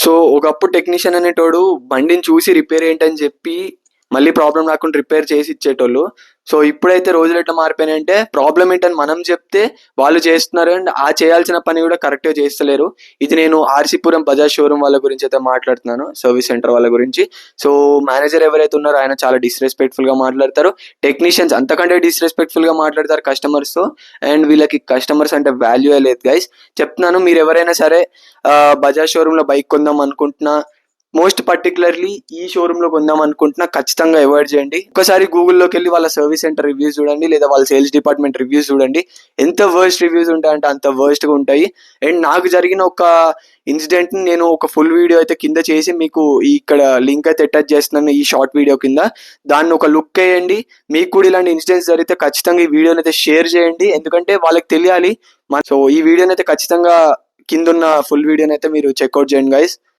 So, ఒకప్పుడు technician అనేటోడు బండిని చూసి రిపేర్ ఏంటని చెప్పి, మళ్ళీ ప్రాబ్లమ్ రాకుండా రిపేర్ చేసి ఇచ్చేటోళ్ళు. సో, ఇప్పుడైతే రోజులు ఎట్లా మారిపోయినాయంటే, ప్రాబ్లమ్ ఏంటని మనం చెప్తే వాళ్ళు చేస్తున్నారు. అండ్ ఆ చేయాల్సిన పని కూడా కరెక్ట్‌గా చేస్తలేరు. ఇది నేను ఆర్‌సీపురం బజాజ్ షోరూమ్ వాళ్ళ గురించి అయితే మాట్లాడుతున్నాను. సర్వీస్ సెంటర్ వాళ్ళ గురించి. సో, మేనేజర్ ఎవరైతే ఉన్నారో ఆయన చాలా డిస్‌రెస్పెక్ట్‌ఫుల్‌గా మాట్లాడతారు. టెక్నీషియన్స్ అంతకంటే డిస్‌రెస్పెక్ట్‌ఫుల్‌గా మాట్లాడతారు కస్టమర్స్‌తో. అండ్ వీళ్ళకి కస్టమర్స్ అంటే వాల్యూయే లేదు గైస్. చెప్తున్నాను, మీరెవరైనా సరే బజాజ్ షోరూమ్‌లో బైక్ కొందాం అనుకుంటున్నా, మోస్ట్ పర్టికులర్లీ ఈ షోరూమ్‌లో కొందాం అనుకుంటున్నా, ఖచ్చితంగా అవాయిడ్ చేయండి. ఒక్కసారి గూగుల్‌లోకెళ్ళి వాళ్ళ సర్వీస్ సెంటర్ రివ్యూస్ చూడండి, లేదా వాళ్ళ సేల్స్ డిపార్ట్మెంట్ రివ్యూస్ చూడండి. ఎంత వర్స్ట్ రివ్యూస్ ఉంటాయంటే అంత వర్స్ట్‌గా ఉంటాయి. అండ్ నాకు జరిగిన ఒక ఇన్సిడెంట్‌ని నేను ఒక ఫుల్ వీడియో అయితే కింద చేసి మీకు ఇక్కడ లింక్ అయితే అటాచ్ చేస్తున్నాను ఈ షార్ట్ వీడియో కింద. దాన్ని ఒక లుక్ ఎయండి. మీకు కూడా ఇలాంటి ఇన్సిడెంట్స్ జరిగితే ఖచ్చితంగా ఈ వీడియోని అయితే షేర్ చేయండి. ఎందుకంటే వాళ్ళకి తెలియాలి. సో, ఈ వీడియోని అయితే ఖచ్చితంగా కిందున్న ఫుల్ వీడియోని అయితే మీరు చెక్‌ఔట్ చేయండి గైస్.